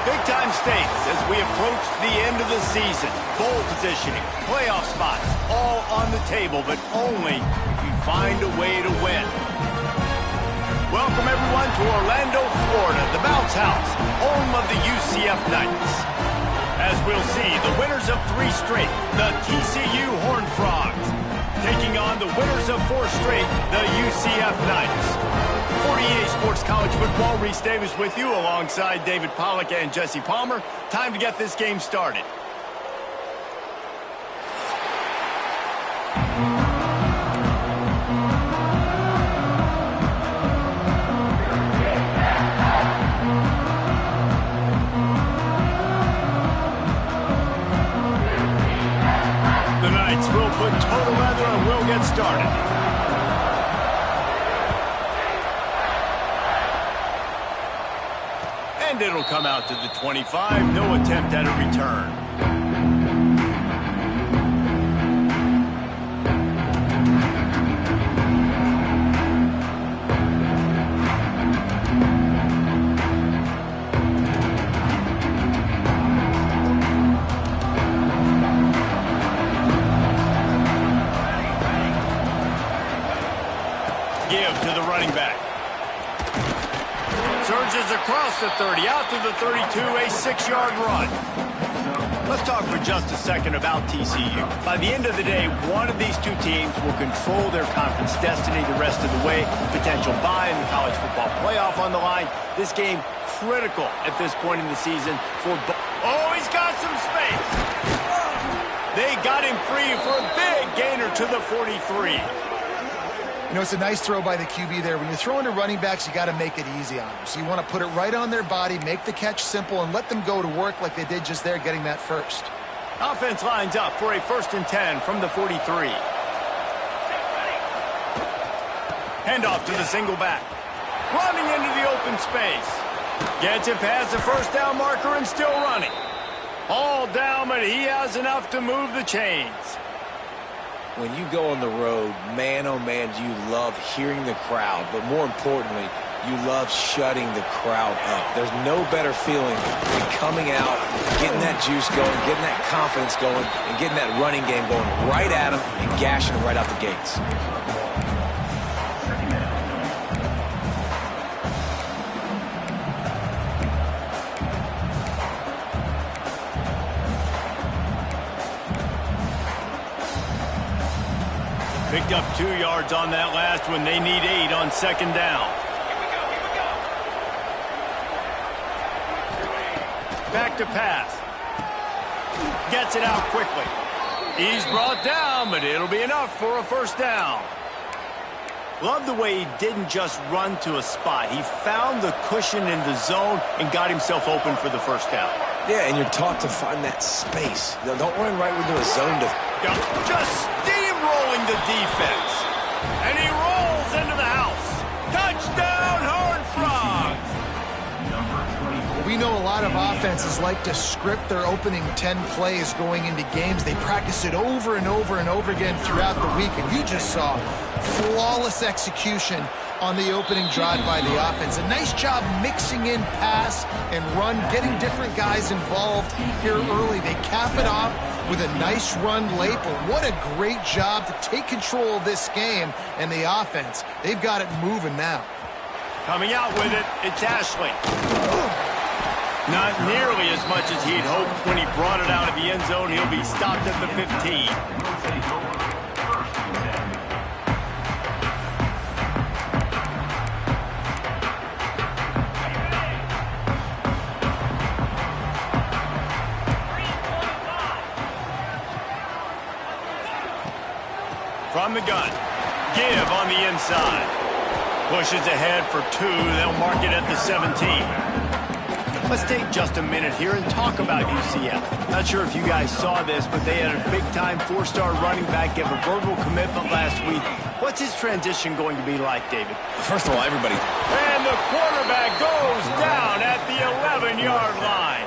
Big-time stakes as we approach the end of the season. Bowl positioning, playoff spots, all on the table, but only if you find a way to win. Welcome, everyone, to Orlando, Florida, the Bounce House, home of the UCF Knights. As we'll see, the winners of 3 straight, the TCU Horned Frogs, taking on the winners of 4 straight, the UCF Knights. 48 Sports College Football, Reese Davis with you alongside David Pollack and Jesse Palmer. Time to get this game started. The Knights will put total leather and we'll get started. And it'll come out to the 25. No attempt at a return. Give to the running back. Surges across the 30, out to the 32, a 6-yard run. Let's talk for just a second about TCU. By the end of the day, one of these 2 teams will control their conference destiny the rest of the way. Potential bye in the college football playoff on the line. This game critical at this point in the season for both. Oh, he's got some space. They got him free for a big gainer to the 43. You know, it's a nice throw by the QB there. When you're throwing to running backs, you got to make it easy on them. So you want to put it right on their body, make the catch simple, and let them go to work like they did just there, getting that first. Offense lines up for a 1st and 10 from the 43. Handoff to the single back. Running into the open space. Gets it past the first down marker and still running. All down, but he has enough to move the chains. When you go on the road, man, oh man, do you love hearing the crowd. But more importantly, you love shutting the crowd up. There's no better feeling than coming out, getting that juice going, getting that confidence going, and getting that running game going right at them and gashing them right out the gates. Picked up 2 yards on that last one. They need 8 on 2nd down. Back to pass. Gets it out quickly. He's brought down, but it'll be enough for a 1st down. Love the way he didn't just run to a spot. He found the cushion in the zone and got himself open for the 1st down. Yeah, and you're taught to find that space. Don't run right into a zone. Just steamrolling the defense. And he rolls into the house. Touchdown, Horned Frogs! We know a lot of offenses like to script their opening 10 plays going into games. They practice it over and over and over again throughout the week, and you just saw flawless execution on the opening drive by the offense. A nice job mixing in pass and run, getting different guys involved here early. They cap it off with a nice run late, but what a great job to take control of this game and the offense. They've got it moving now. Coming out with it, it's Ashley. Not nearly as much as he'd hoped when he brought it out of the end zone. He'll be stopped at the 15. From the gun. Give on the inside. Pushes ahead for 2. They'll mark it at the 17. Let's take just a minute here and talk about UCF. Not sure if you guys saw this, but they had a big-time 4-star running back give a verbal commitment last week. What's his transition going to be like, David? First of all, everybody. And the quarterback goes down at the 11-yard line.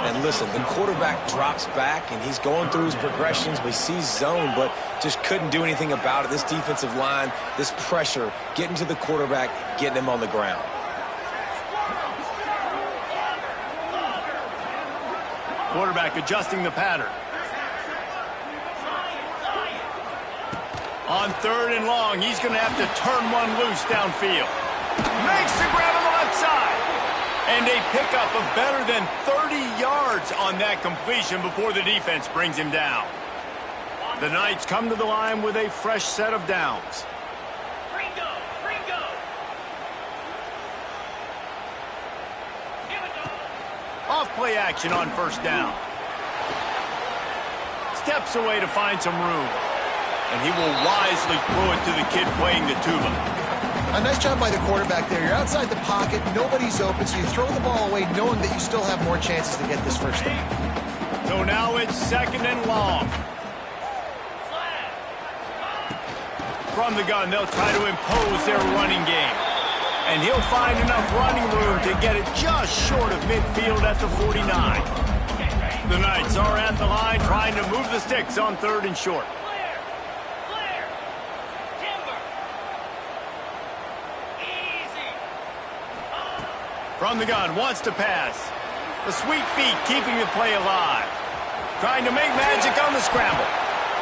And listen, the quarterback drops back, and he's going through his progressions. We see zone, but just couldn't do anything about it. This defensive line, this pressure, getting to the quarterback, getting him on the ground. Quarterback adjusting the pattern. On 3rd and long, he's going to have to turn one loose downfield. Makes the grab on the left side. And a pickup of better than 30 yards on that completion before the defense brings him down. The Knights come to the line with a fresh set of downs. Off play action on 1st down. Steps away to find some room. And he will wisely throw it to the kid playing the tuba. A nice job by the quarterback there. You're outside the pocket, nobody's open, so you throw the ball away knowing that you still have more chances to get this 1st down. So now it's 2nd and long. From the gun, they'll try to impose their running game. And he'll find enough running room to get it just short of midfield at the 49. The Knights are at the line trying to move the sticks on 3rd and short. From the gun, wants to pass. The sweet feet keeping the play alive. Trying to make magic on the scramble.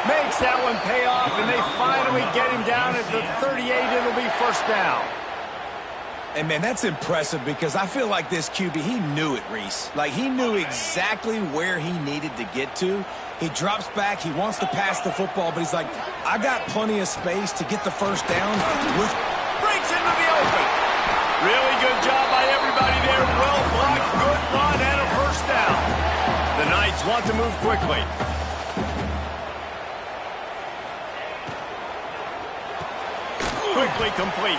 Makes that one pay off, and they finally get him down at the 38. It'll be 1st down. And, man, that's impressive because I feel like this QB, he knew it, Reese. Like, he knew exactly where he needed to get to. He drops back. He wants to pass the football, but he's like, I got plenty of space to get the 1st down. Breaks into the open. Really good job by everybody there. Well blocked, good run, and a 1st down. The Knights want to move quickly. Quickly complete.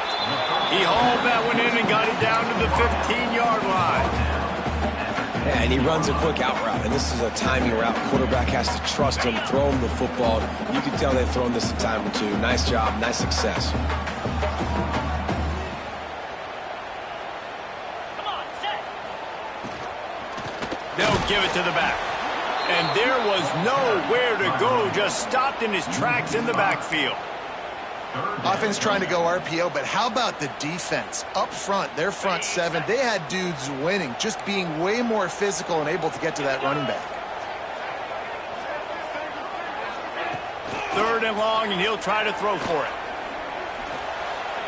He hauled that one in and got it down to the 15-yard line. Yeah, and he runs a quick out route, and this is a timing route. Quarterback has to trust him, throw him the football. You can tell they've thrown this a time or two. Nice job, nice success. They'll give it to the back. And there was nowhere to go, just stopped in his tracks in the backfield. Offense trying to go RPO, but how about the defense? Up front, their front 7, they had dudes winning, just being way more physical and able to get to that running back. 3rd and long, and he'll try to throw for it.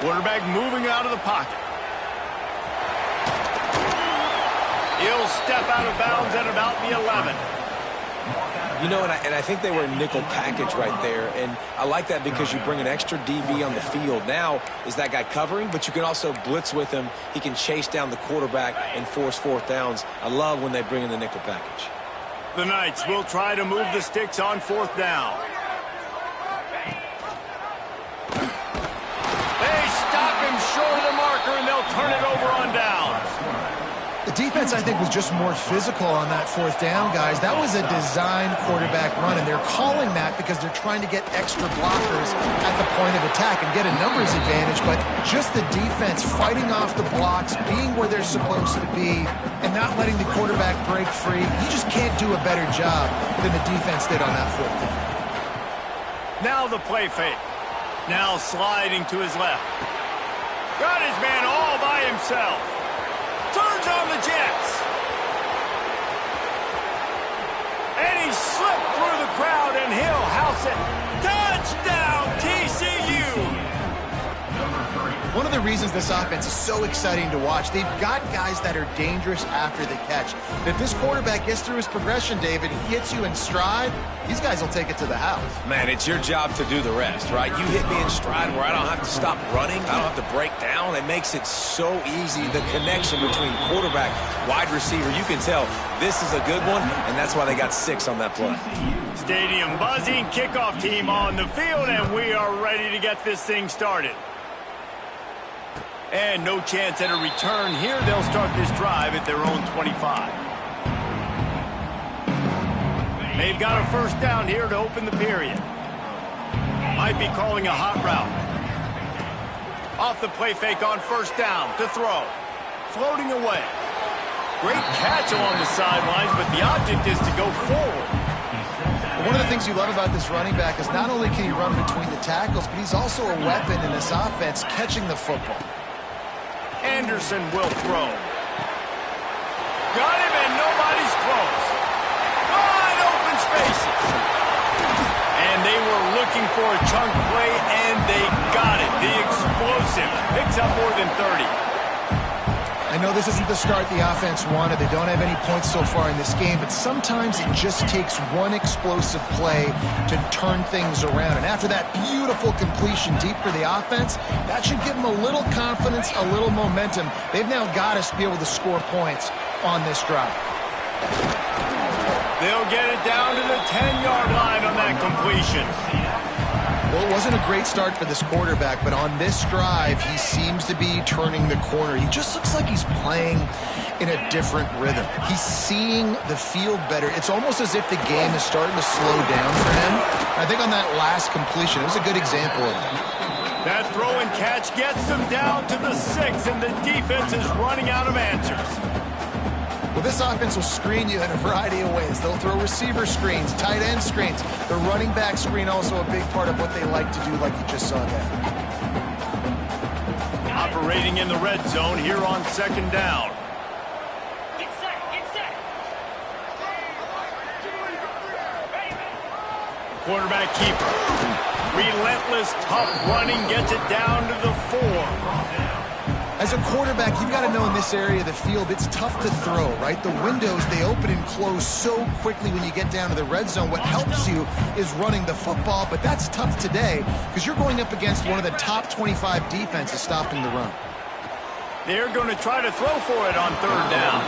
Quarterback moving out of the pocket. He'll step out of bounds at about the 11. You know, and I think they were in nickel package right there, and I like that because you bring an extra DB on the field. Now, is that guy covering, but you can also blitz with him. He can chase down the quarterback and force 4th downs. I love when they bring in the nickel package. The Knights will try to move the sticks on 4th down. They stop him short of the marker, and they'll turn it over on downs. The defense, I think, was just more physical on that 4th down, guys. That was a designed quarterback run, and they're calling that because they're trying to get extra blockers at the point of attack and get a numbers advantage, but just the defense fighting off the blocks, being where they're supposed to be, and not letting the quarterback break free. You just can't do a better job than the defense did on that 4th down. Now the play fake. Now sliding to his left. Got his man all by himself. Turns on the Jets. And he slipped through the crowd, and he'll house it. Touchdown, TCU! One of the reasons this offense is so exciting to watch, they've got guys that are dangerous after the catch. If this quarterback gets through his progression, David, he hits you in stride, these guys will take it to the house. Man, it's your job to do the rest, right? You hit me in stride where I don't have to stop running. I don't have to break down. It makes it so easy. The connection between quarterback, wide receiver, you can tell this is a good one, and that's why they got 6 on that play. Stadium buzzing, kickoff team on the field, and we are ready to get this thing started. And no chance at a return here. They'll start this drive at their own 25. They've got a 1st down here to open the period. Might be calling a hot route. Off the play fake on 1st down to throw. Floating away. Great catch along the sidelines, but the object is to go forward. One of the things you love about this running back is not only can he run between the tackles, but he's also a weapon in this offense catching the football. Anderson will throw. Got him, and nobody's close. spaces. And they were looking for a chunk play, and they got it. The explosive picks up more than 30. I know this isn't the start the offense wanted. They don't have any points so far in this game, but sometimes it just takes one explosive play to turn things around. And after that beautiful completion deep for the offense, that should give them a little confidence, a little momentum. They've now got us to be able to score points on this drive. They'll get it down to the 10-yard line on that completion. Well, it wasn't a great start for this quarterback, but on this drive, he seems to be turning the corner. He just looks like he's playing in a different rhythm. He's seeing the field better. It's almost as if the game is starting to slow down for him. I think on that last completion, it was a good example of that. That throw and catch gets them down to the 6, and the defense is running out of answers. Well, this offense will screen you in a variety of ways. They'll throw receiver screens, tight end screens. The running back screen also a big part of what they like to do, like you just saw there. Operating in the red zone here on 2nd down. Get set. Quarterback keeper. Relentless, tough running gets it down to the 4. As a quarterback, you've got to know in this area of the field, it's tough to throw, right? The windows, they open and close so quickly when you get down to the red zone. What helps you is running the football, but that's tough today because you're going up against one of the top 25 defenses stopping the run. They're going to try to throw for it on 3rd down.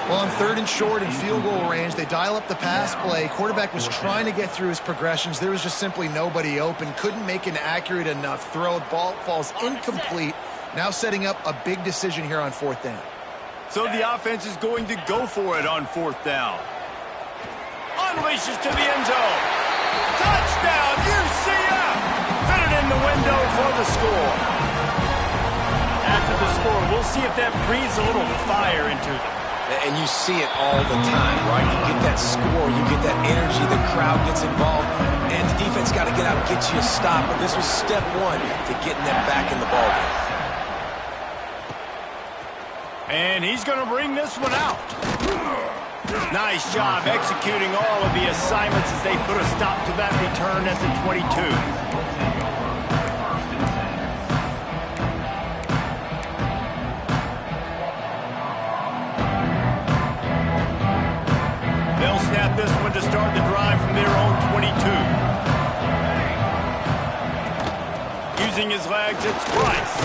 Well, on 3rd and short and field goal range, they dial up the pass play. Quarterback was trying to get through his progressions. There was just simply nobody open. Couldn't make an accurate enough throw. Ball falls incomplete. Now setting up a big decision here on 4th down. So the offense is going to go for it on 4th down. Unleashes to the end zone. Touchdown, UCF! Fit it in the window for the score. After the score, we'll see if that breathes a little fire into them. And you see it all the time, right? You get that score, you get that energy, the crowd gets involved, and the defense got to get out and get you a stop. But this was step 1 to getting them back in the ballgame. And he's going to bring this one out. Nice job executing all of the assignments as they put a stop to that return at the 22. They'll snap this one to start the drive from their own 22. Using his legs, it's Price.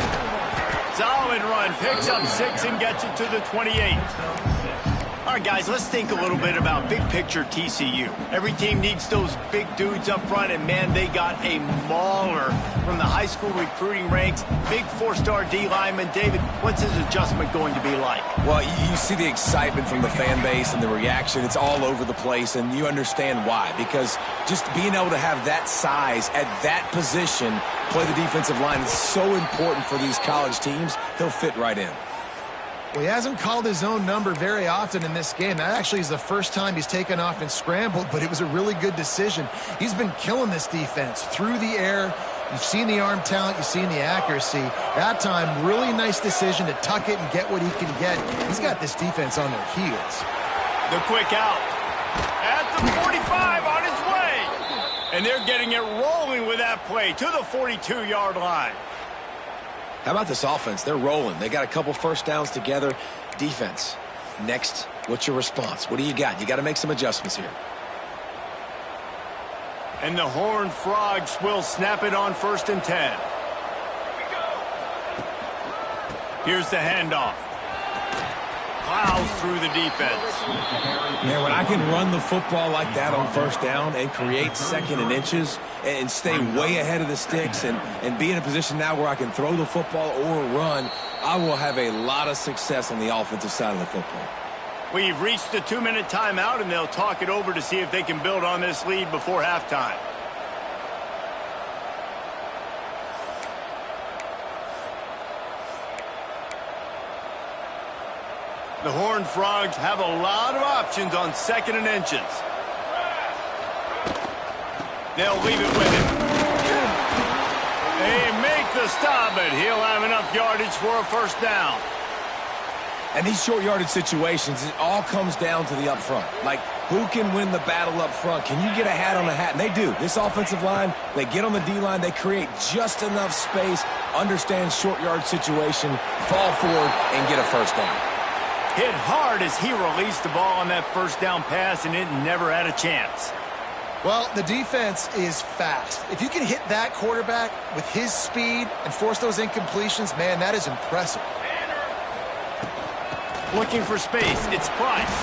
Solid run, picks up 6 and gets it to the 28. All right, guys, let's think a little bit about big picture TCU. Every team needs those big dudes up front, and, man, they got a mauler from the high school recruiting ranks. Big 4-star D lineman. David, what's his adjustment going to be like? Well, you see the excitement from the fan base and the reaction. It's all over the place, and you understand why. Because just being able to have that size at that position, play the defensive line, is so important for these college teams. He'll fit right in. Well, he hasn't called his own number very often in this game. That actually is the first time he's taken off and scrambled, but it was a really good decision. He's been killing this defense through the air. You've seen the arm talent. You've seen the accuracy. That time, really nice decision to tuck it and get what he can get. He's got this defense on their heels. The quick out. At the 45 on his way. And they're getting it rolling with that play to the 42-yard line. How about this offense? They're rolling. They got a couple first downs together. Defense. Next, what's your response? What do you got? You got to make some adjustments here. And the Horned Frogs will snap it on 1st and 10. Here's the handoff. Plows through the defense. Man, when I can run the football like that on 1st down and create 2nd and inches and stay way ahead of the sticks and be in a position now where I can throw the football or run, I will have a lot of success on the offensive side of the football. We've reached the 2-minute timeout, and they'll talk it over to see if they can build on this lead before halftime. The Horned Frogs have a lot of options on 2nd and inches. They'll leave it with him. They make the stop, but he'll have enough yardage for a 1st down. And these short yardage situations, it all comes down to the up front. Like, who can win the battle up front? Can you get a hat on a hat? And they do. This offensive line, they get on the D-line, they create just enough space, understand short yard situation, fall forward, and get a first down. Hit hard as he released the ball on that first down pass, and it never had a chance. Well, the defense is fast. If you can hit that quarterback with his speed and force those incompletions, man, that is impressive. Looking for space. It's Price.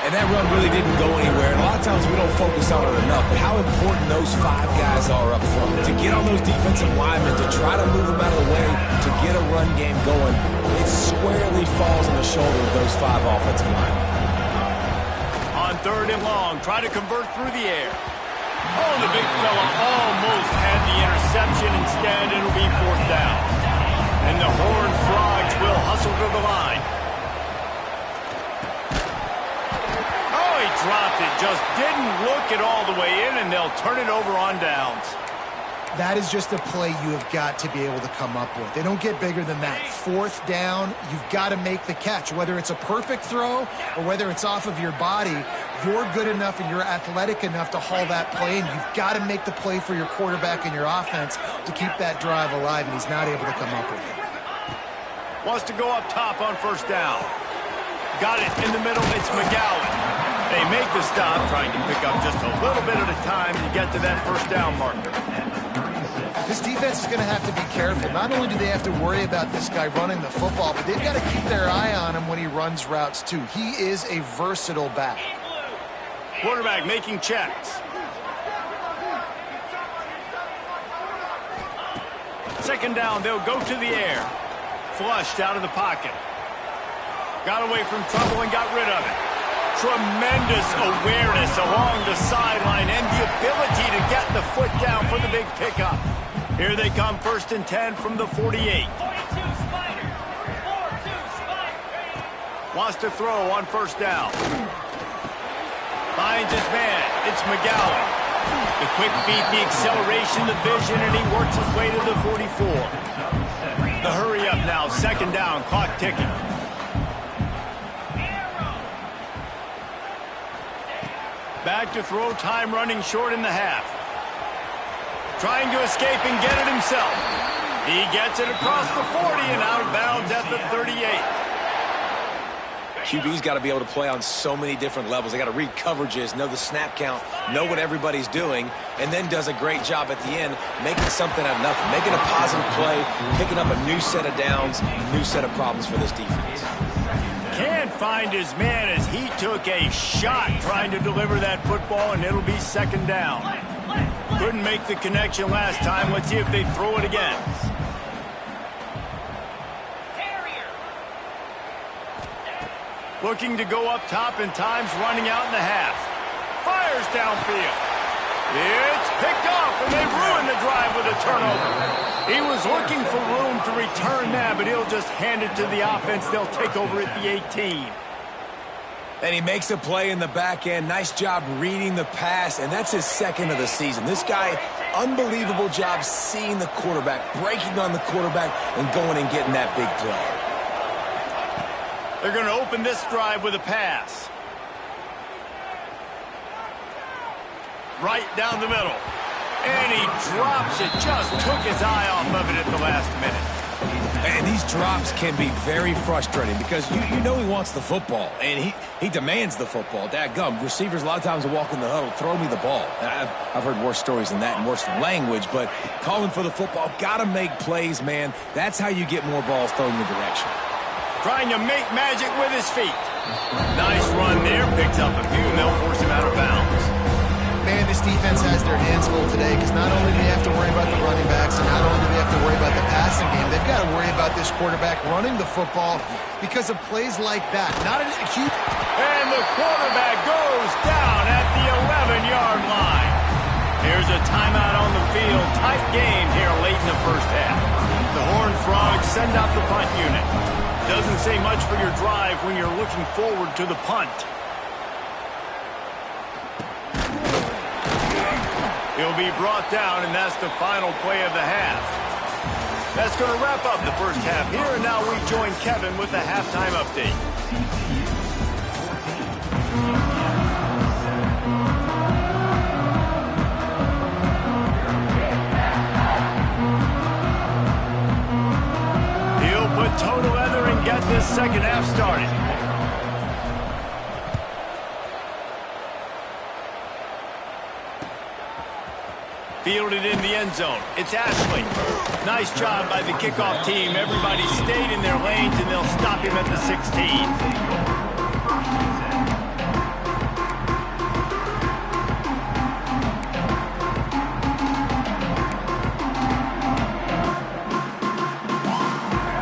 And that run really didn't go anywhere. And a lot of times we don't focus on it enough, but how important those 5 guys are up front. To get on those defensive linemen, to try to move them out of the way, to get a run game going, it squarely falls on the shoulder of those 5 offensive linemen. On 3rd and long, try to convert through the air. Oh, the big fella almost had the interception. Instead, it'll be 4th down. And the Horned Frogs will hustle to the line. Oh, he dropped it. Just didn't look it all the way in, and they'll turn it over on downs. That is just a play you have got to be able to come up with. They don't get bigger than that. 4th down, you've got to make the catch. Whether it's a perfect throw or whether it's off of your body, you're good enough and you're athletic enough to haul that play, and you've got to make the play for your quarterback and your offense to keep that drive alive, and he's not able to come up with it. Wants to go up top on 1st down. Got it in the middle. It's McGowan. They make the stop, trying to pick up just a little bit at a time to get to that 1st down marker. This defense is going to have to be careful. Not only do they have to worry about this guy running the football, but they've got to keep their eye on him when he runs routes too. He is a versatile back. Quarterback making checks. Second down, they'll go to the air. Flushed out of the pocket. Got away from trouble and got rid of it. Tremendous awareness along the sideline and the ability to get the foot down for the big pickup. Here they come, 1st and 10 from the 48. 42 Spider. 42 Spider. Wants to throw on 1st down. Finds his man. It's McGowan. The quick feet, the acceleration, the vision, and he works his way to the 44. The hurry up now, 2nd down, clock ticking. Back to throw, time running short in the half. Trying to escape and get it himself. He gets it across the 40 and out of bounds at the 38. QB's got to be able to play on so many different levels. They got to read coverages, know the snap count, know what everybody's doing, and then does a great job at the end making something out of nothing, making a positive play, picking up a new set of downs, new set of problems for this defense. Can't find his man as he took a shot trying to deliver that football, and it'll be 2nd down. Couldn't make the connection last time. Let's see if they throw it again. Looking to go up top, and time's running out in the half. Fires downfield. It's picked off, and they ruin the drive with a turnover. He was looking for room to return that, but he'll just hand it to the offense. They'll take over at the 18. And he makes a play in the back end. Nice job reading the pass, and that's his 2nd of the season. This guy, unbelievable job seeing the quarterback, breaking on the quarterback, and going and getting that big play. They're going to open this drive with a pass. Right down the middle. And he drops it. Just took his eye off of it at the last minute. And these drops can be very frustrating because you know he wants the football, and he demands the football. Dadgum, receivers a lot of times will walk in the huddle, throw me the ball. And I've heard worse stories than that and worse language, but calling for the football, got to make plays, man. That's how you get more balls thrown in the direction. Trying to make magic with his feet. Nice run there. Picks up a few, and they'll force him out of bounds. Man, this defense has their hands full today because not only do they have to worry about the running backs and not only do they have to worry about the passing game, they've got to worry about this quarterback running the football because of plays like that. Not an acute... And the quarterback goes down at the 11-yard line. Here's a timeout on the field. Tight game here late in the first half. The Horned Frogs send out the punt unit. Doesn't say much for your drive when you're looking forward to the punt. He'll be brought down, and that's the final play of the half. That's going to wrap up the first half here, and now we join Kevin with the halftime update. He'll put toe to leather and get this second half started. Fielded in the end zone. It's Ashley. Nice job by the kickoff team. Everybody stayed in their lanes, and they'll stop him at the 16.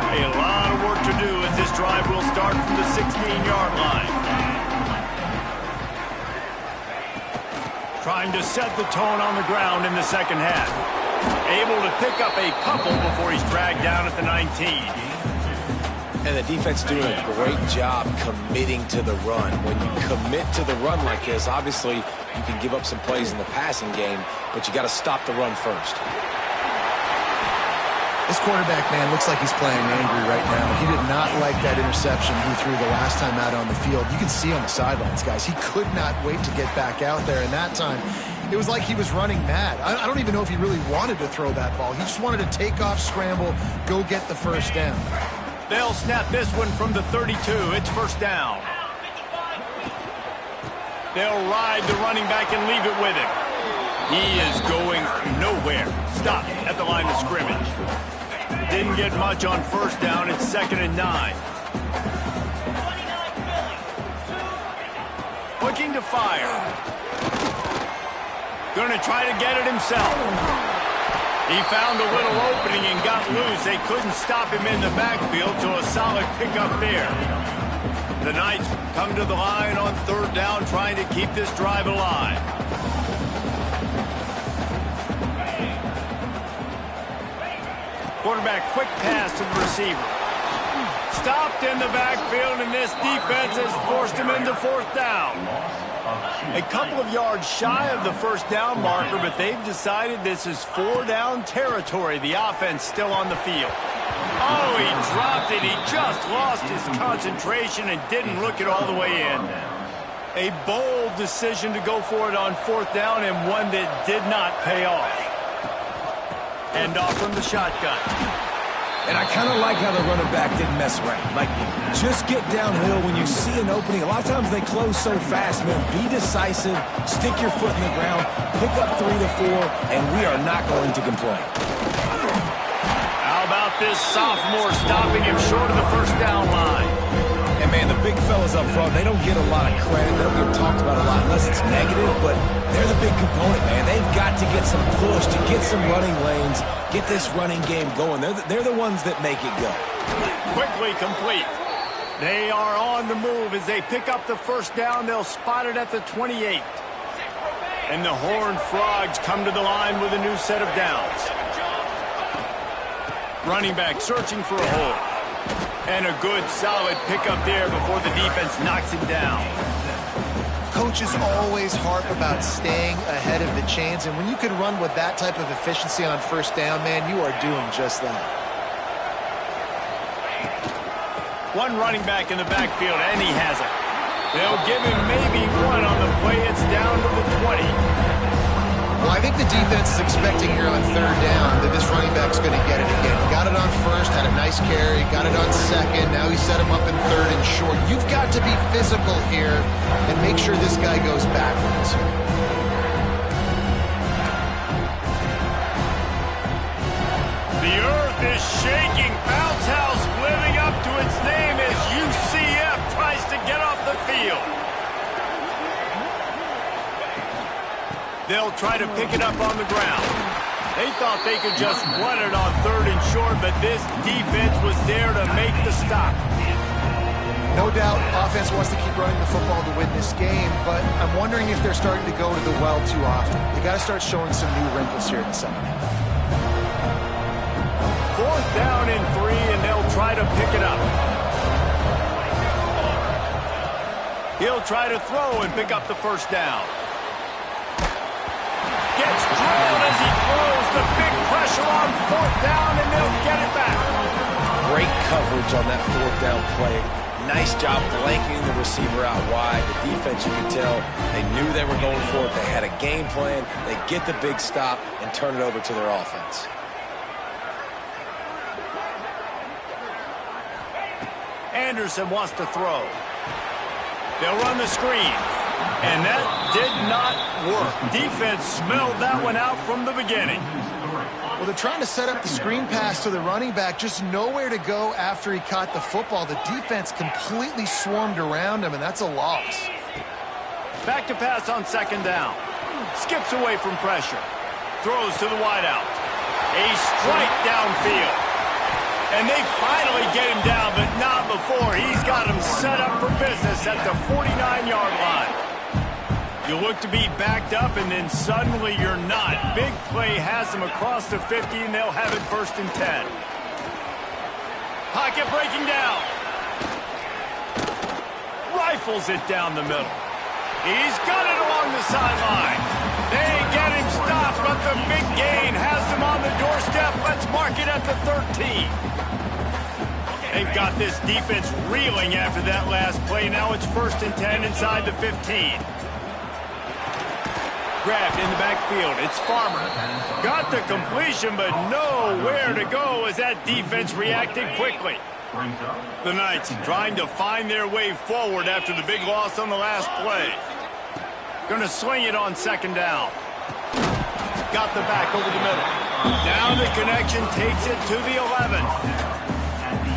A lot of work to do as this drive will start from the 16-yard line. Trying to set the tone on the ground in the second half. Able to pick up a couple before he's dragged down at the 19. And the defense doing a great job committing to the run. When you commit to the run like this, obviously you can give up some plays in the passing game, but you got to stop the run first. This quarterback, man, looks like he's playing angry right now. He did not like that interception he threw the last time out on the field. You can see on the sidelines, guys, he could not wait to get back out there. And that time, it was like he was running mad. I don't even know if he really wanted to throw that ball. He just wanted to take off, scramble, go get the first down. They'll snap this one from the 32. It's first down. They'll ride the running back and leave it with him. He is going nowhere. Stop at the line of scrimmage. Didn't get much on first down. It's 2nd and 9. Looking to fire. Going to try to get it himself. He found a little opening and got loose. They couldn't stop him in the backfield, so a solid pickup there. The Knights come to the line on 3rd down, trying to keep this drive alive. Quarterback, quick pass to the receiver. Stopped in the backfield, and this defense has forced him into 4th down. A couple of yards shy of the first down marker, but they've decided this is 4-down territory. The offense still on the field. Oh, he dropped it. He just lost his concentration and didn't look it all the way in. A bold decision to go for it on 4th down, and one that did not pay off. End off from the shotgun. And I kind of like how the running back didn't mess around. Like, just get downhill when you see an opening. A lot of times they close so fast, man. Be decisive, stick your foot in the ground, pick up 3 to 4, and we are not going to complain. How about this sophomore stopping him short of the first down line? And, man, the big fellas up front, they don't get a lot of credit. They don't get talked about a lot unless it's negative, but they're the big component, man. They've got to get some push to get some running lanes, get this running game going. They're the ones that make it go. Quickly complete. They are on the move as they pick up the first down. They'll spot it at the 28. And the Horned Frogs come to the line with a new set of downs. Running back searching for a hole. And a good, solid pickup there before the defense knocks him down. Coaches always harp about staying ahead of the chains, and when you can run with that type of efficiency on first down, man, you are doing just that. One running back in the backfield, and he has it. They'll give him maybe one on the play. It's down to the 20. Well, I think the defense is expecting here on 3rd down that this running back's going to get it again. He got it on 1st, had a nice carry, got it on 2nd. Now he set him up in 3rd and short. You've got to be physical here and make sure this guy goes backwards. The earth is shaking. Bounce House living up to its name as UCF tries to get off the field. They'll try to pick it up on the ground. They thought they could just run it on 3rd and short, but this defense was there to make the stop. No doubt, offense wants to keep running the football to win this game, but I'm wondering if they're starting to go to the well too often. They got to start showing some new wrinkles here in the second half. 4th down and 3, and they'll try to pick it up. He'll try to throw and pick up the first down. Gets drilled as he throws. The big pressure on fourth down, and they'll get it back. Great coverage on that fourth down play. Nice job blanketing the receiver out wide. The defense, you can tell, they knew they were going for it. They had a game plan. They get the big stop and turn it over to their offense. Anderson wants to throw. They'll run the screen. And that did not work. Defense smelled that one out from the beginning. Well, they're trying to set up the screen pass to the running back, just nowhere to go after he caught the football. The defense completely swarmed around him, and that's a loss. Back to pass on second down. Skips away from pressure. Throws to the wideout. A strike downfield. And they finally get him down, but not before. He's got him set up for business at the 49-yard line. You look to be backed up, and then suddenly you're not. Big play has them across the 50, and they'll have it 1st and 10. Pocket breaking down. Rifles it down the middle. He's got it along the sideline. They get him stopped, but the big gain has them on the doorstep. Let's mark it at the 13. They've got this defense reeling after that last play. Now it's 1st and 10 inside the 15. Grabbed in the backfield. It's Farmer. Got the completion, but nowhere to go as that defense reacted quickly. The Knights trying to find their way forward after the big loss on the last play. Going to swing it on second down. Got the back over the middle. Now the connection takes it to the 11.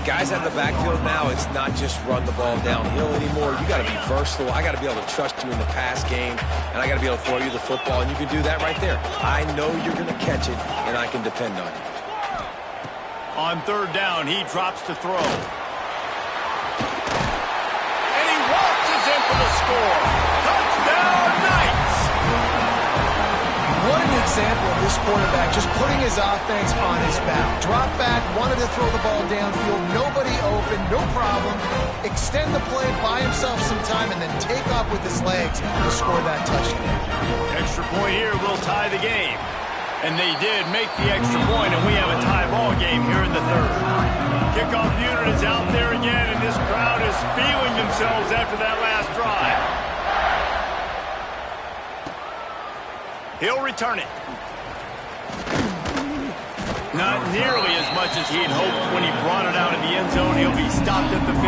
Guys out of the backfield now, it's not just run the ball downhill anymore. You got to be versatile. I got to be able to trust you in the pass game, and I got to be able to throw you the football, and you can do that right there. I know you're going to catch it, and I can depend on you. On third down, he drops to throw. And he waltzes in for the score. Touchdown, Knights! What an example of this quarterback just putting his offense on his back. Drop back, wanted to throw the ball downfield, nobody open, no problem. Extend the play, buy himself some time, and then take off with his legs to score that touchdown. Extra point here will tie the game. And they did make the extra point, and we have a tie ball game here in the third. Kickoff unit is out there again, and this crowd is feeling themselves after that last drive. He'll return it. Not nearly as much as he had hoped when he brought it out of the end zone. He'll be stopped at the 15.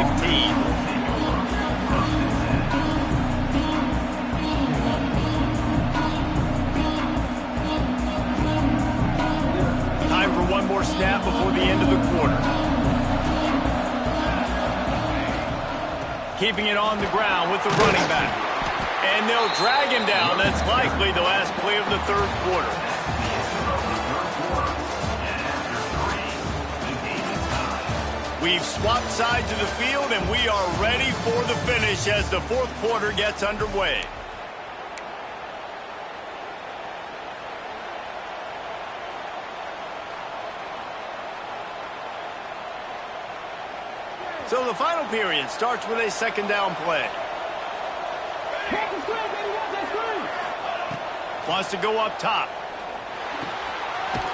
Time for one more snap before the end of the quarter. Keeping it on the ground with the running back. And they'll drag him down. That's likely the last play of the third quarter. We've swapped sides of the field, and we are ready for the finish as the fourth quarter gets underway. So the final period starts with a second down play. Wants to go up top.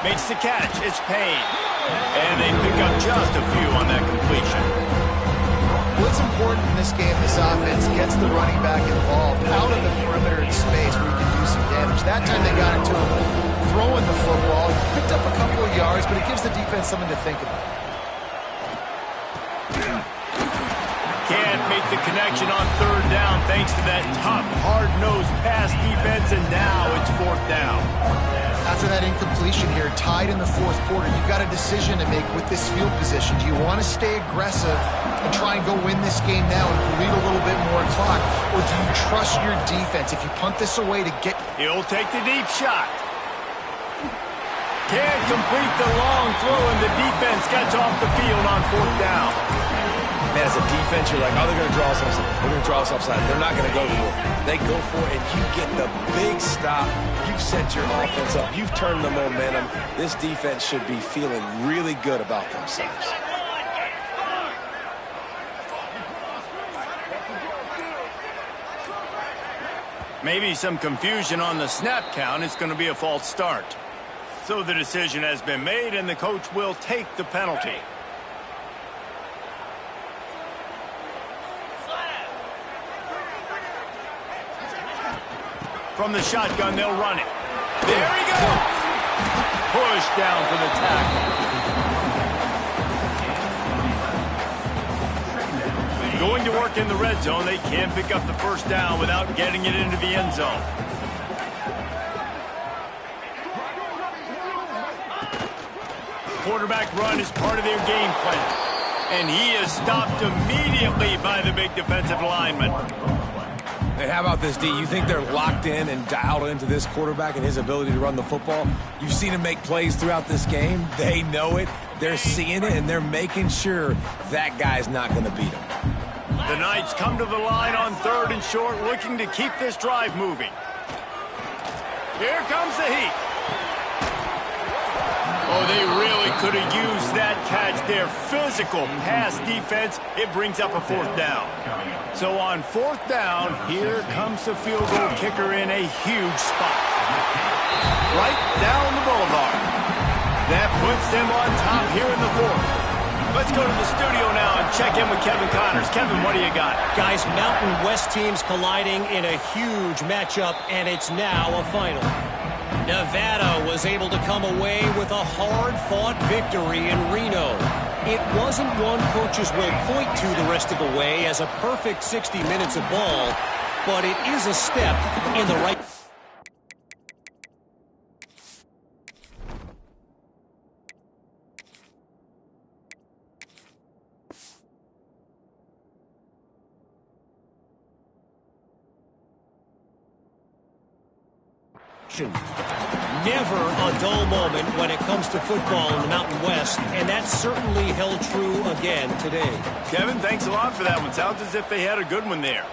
Makes the catch. It's Payne. And they pick up just a few on that completion. What's important in this game, this offense gets the running back involved out of the perimeter in space where he can do some damage. That time they got it to him throwing the football. Picked up a couple of yards, but it gives the defense something to think about. Can't make the connection on third down thanks to that tough, hard-nosed pass defense, and now it's fourth down. After that incompletion here, tied in the fourth quarter, you've got a decision to make with this field position. Do you want to stay aggressive and try and go win this game now and bleed a little bit more clock, or do you trust your defense? If you punt this away to get... He'll take the deep shot. Can't complete the long throw, and the defense gets off the field on fourth down. Man, as a defense, you're like, oh, they're going to draw us offside. They're going to draw us offside. They're not going to go for it. They go for it, and you get the big stop. You've set your offense up. You've turned the momentum. This defense should be feeling really good about themselves. Maybe some confusion on the snap count. It's going to be a false start. So the decision has been made, and the coach will take the penalty. From the shotgun, they'll run it. There he goes. Push down for the tackle. Going to work in the red zone, they can't pick up the first down without getting it into the end zone. Quarterback run is part of their game plan. And he is stopped immediately by the big defensive lineman. And how about this, D? You think they're locked in and dialed into this quarterback and his ability to run the football? You've seen him make plays throughout this game. They know it. They're seeing it, and they're making sure that guy's not going to beat him. The Knights come to the line on 3rd and short, looking to keep this drive moving. Here comes the heat. Oh, they really could have used that catch. Their physical pass defense, it brings up a 4th down. So on 4th down, here comes the field goal kicker in a huge spot. Right down the boulevard. That puts them on top here in the 4th. Let's go to the studio now and check in with Kevin Connors. Kevin, what do you got? Guys, Mountain West teams colliding in a huge matchup, and it's now a final. Nevada was able to come away with a hard-fought victory in Reno. It wasn't one coaches will point to the rest of the way as a perfect 60 minutes of ball, but it is a step in the right... Never a dull moment when it comes to football in the Mountain West, and that certainly held true again today. Kevin, thanks a lot for that one. Sounds as if they had a good one there.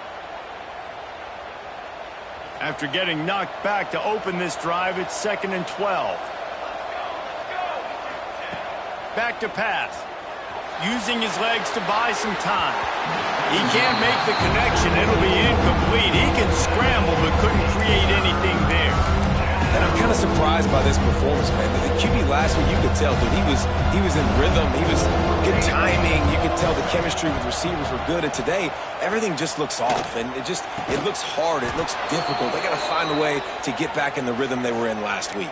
After getting knocked back to open this drive, it's 2nd and 12. Back to pass. Using his legs to buy some time. He can't make the connection. It'll be incomplete. He can scramble but couldn't create anything there. And I'm kind of surprised by this performance, man. The QB last week, you could tell, dude, he was in rhythm. He was good timing. You could tell the chemistry with receivers were good. And today, everything just looks off. And it looks hard. It looks difficult. They got to find a way to get back in the rhythm they were in last week.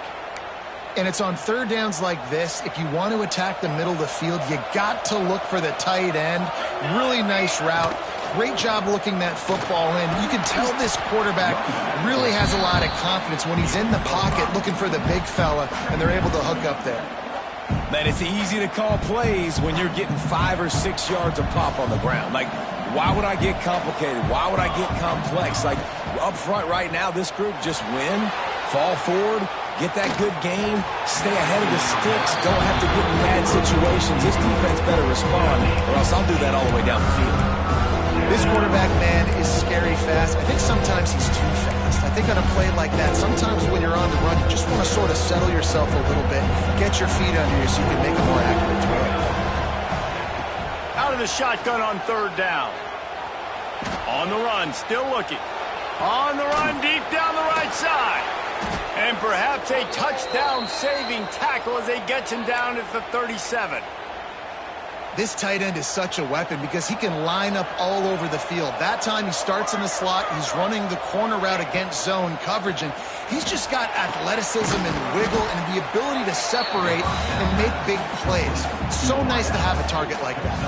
And it's on 3rd downs like this. If you want to attack the middle of the field, you got to look for the tight end. Really nice route. Great job looking that football in. You can tell this quarterback really has a lot of confidence when he's in the pocket looking for the big fella, and they're able to hook up there. Man, it's easy to call plays when you're getting 5 or 6 yards of pop on the ground. Like, why would I get complicated? Why would I get complex? Like, up front right now, this group just win, fall forward, get that good game, stay ahead of the sticks, don't have to get in bad situations. This defense better respond, or else I'll do that all the way down the field. This quarterback, man, is scary fast. I think sometimes he's too fast. I think on a play like that, sometimes when you're on the run, you just want to sort of settle yourself a little bit, get your feet under you so you can make a more accurate throw. Out of the shotgun on 3rd down. On the run, still looking. On the run, deep down the right side. And perhaps a touchdown-saving tackle as he gets him down at the 37. This tight end is such a weapon because he can line up all over the field. That time he starts in the slot, he's running the corner route against zone coverage, and he's just got athleticism and wiggle and the ability to separate and make big plays. It's so nice to have a target like that.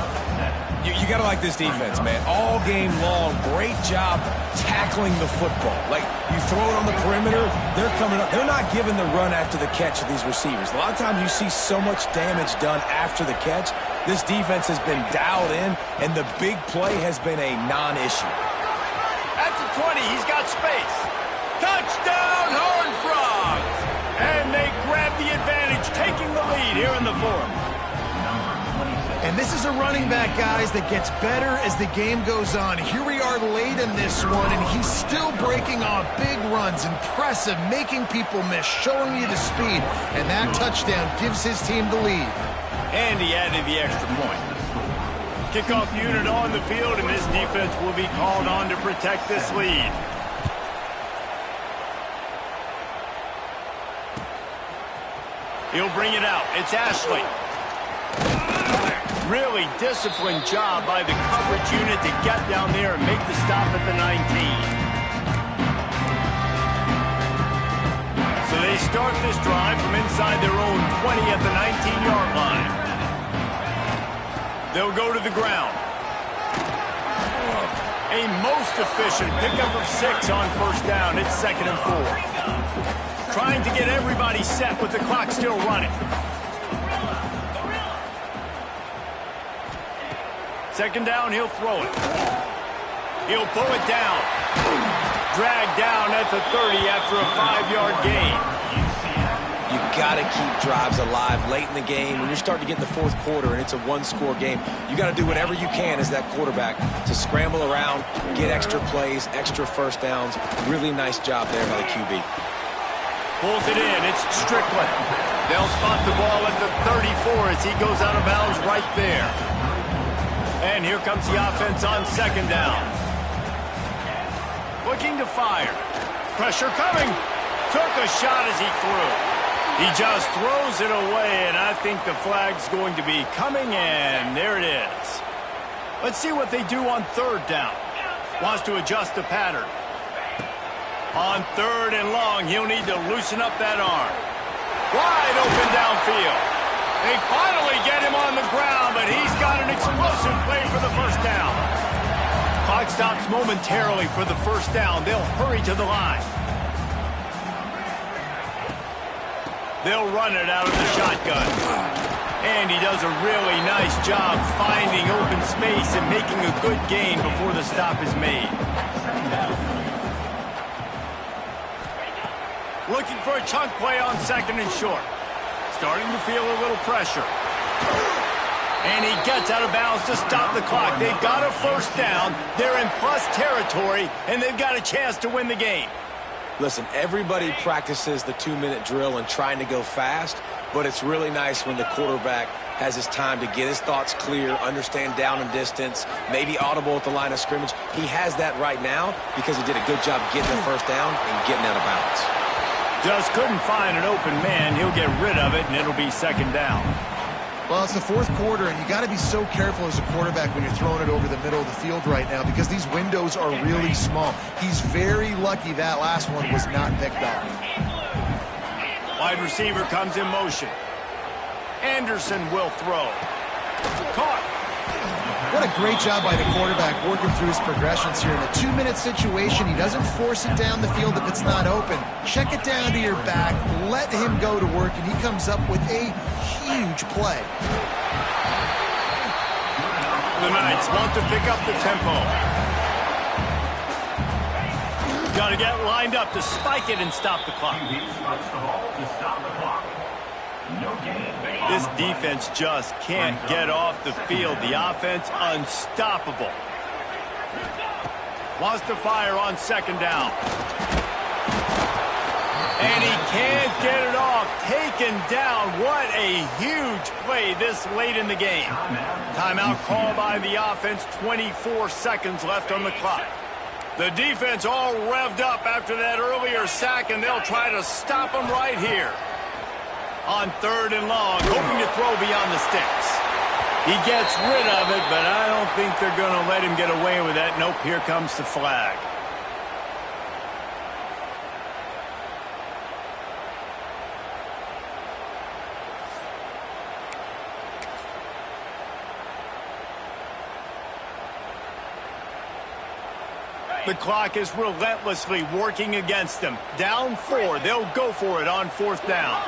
You got to like this defense, man. All game long, great job tackling the football. Like, you throw it on the perimeter, they're coming up. They're not giving the run after the catch of these receivers. A lot of times you see so much damage done after the catch. This defense has been dialed in, and the big play has been a non-issue. At the 20, he's got space. Touchdown, Horned Frogs! And they grab the advantage, taking the lead here in the 4th. And this is a running back, guys, that gets better as the game goes on. Here we are late in this one, and he's still breaking off big runs. Impressive, making people miss, showing you the speed. And that touchdown gives his team the lead. And he added the extra point. Kickoff unit on the field, and this defense will be called on to protect this lead. He'll bring it out. It's Ashley. Really disciplined job by the coverage unit to get down there and make the stop at the 19. So they start this drive from inside their own 20 at the 19-yard line. They'll go to the ground. A most efficient pickup of 6 on first down. It's 2nd and 4. Trying to get everybody set with the clock still running. 2nd down, he'll throw it. He'll pull it down. Dragged down at the 30 after a 5-yard gain. You got to keep drives alive late in the game. When you're starting to get in the 4th quarter and it's a 1-score game, you got to do whatever you can as that quarterback to scramble around, get extra plays, extra first downs. Really nice job there by the QB. Pulls it in. It's Strickland. They'll spot the ball at the 34 as he goes out of bounds right there. And here comes the offense on 2nd down. Looking to fire. Pressure coming. Took a shot as he threw. He just throws it away, and I think the flag's going to be coming in. There it is. Let's see what they do on 3rd down. Wants to adjust the pattern. On 3rd and long, he'll need to loosen up that arm. Wide open downfield. They finally get him on the ground, but he's got an explosive play for the first down. Clock stops momentarily for the first down. They'll hurry to the line. They'll run it out of the shotgun. And he does a really nice job finding open space and making a good gain before the stop is made. Looking for a chunk play on 2nd and short. Starting to feel a little pressure. And he gets out of bounds to stop the clock. They've got a first down. They're in plus territory, and they've got a chance to win the game. Listen, everybody practices the 2-minute drill and trying to go fast, but it's really nice when the quarterback has his time to get his thoughts clear, understand down and distance, maybe audible at the line of scrimmage. He has that right now because he did a good job getting the first down and getting out of bounds. Just couldn't find an open man. He'll get rid of it, and it'll be 2nd down. Well, it's the 4th quarter, and you got to be so careful as a quarterback when you're throwing it over the middle of the field right now because these windows are really small. He's very lucky that last one was not picked off. Wide receiver comes in motion. Anderson will throw. Caught. What a great job by the quarterback working through his progressions here. In a 2-minute situation, he doesn't force it down the field if it's not open. Check it down to your back, let him go to work, and he comes up with a huge play. The Knights want to pick up the tempo. Got to get lined up to spike it and stop the clock. This defense just can't get off the field. The offense unstoppable. Wants to fire on 2nd down. And he can't get it off. Taken down. What a huge play this late in the game. Timeout call by the offense. 24 seconds left on the clock. The defense all revved up after that earlier sack, and they'll try to stop him right here. On 3rd and long, hoping to throw beyond the sticks. He gets rid of it, but I don't think they're going to let him get away with that. Nope, here comes the flag. The clock is relentlessly working against them. Down 4, they'll go for it on 4th down.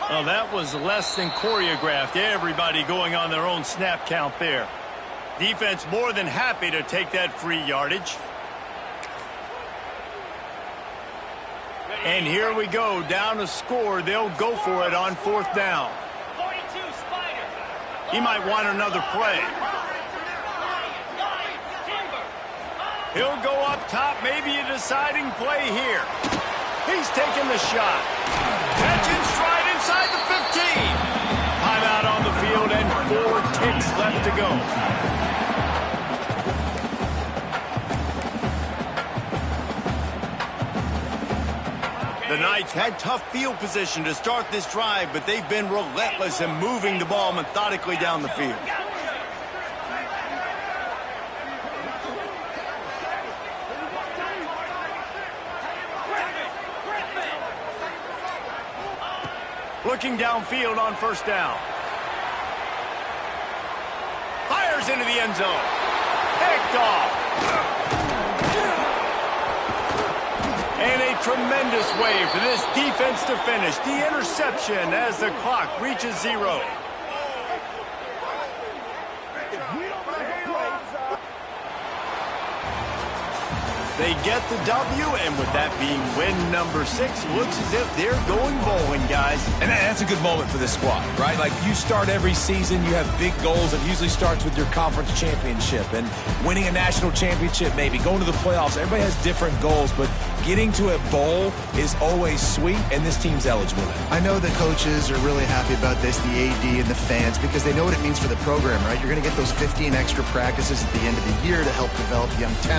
Well, that was less than choreographed. Everybody going on their own snap count there. Defense more than happy to take that free yardage. And here we go, down a score. They'll go for it on 4th down. He might want another play. He'll go up top, maybe a deciding play here. He's taking the shot. Catch in stride inside the 15. Timeout on the field and 4 ticks left to go. The Knights had tough field position to start this drive, but they've been relentless in moving the ball methodically down the field. Looking downfield on first down. Fires into the end zone. Picked off. And a tremendous way for this defense to finish the interception as the clock reaches 0. They get the W, and with that being win number 6, looks as if they're going bowling, guys. And that's a good moment for this squad, right? Like, you start every season, you have big goals. It usually starts with your conference championship and winning a national championship, maybe going to the playoffs. Everybody has different goals, but getting to a bowl is always sweet, and this team's eligible. I know the coaches are really happy about this, the AD and the fans, because they know what it means for the program, right? You're going to get those 15 extra practices at the end of the year to help develop young talent.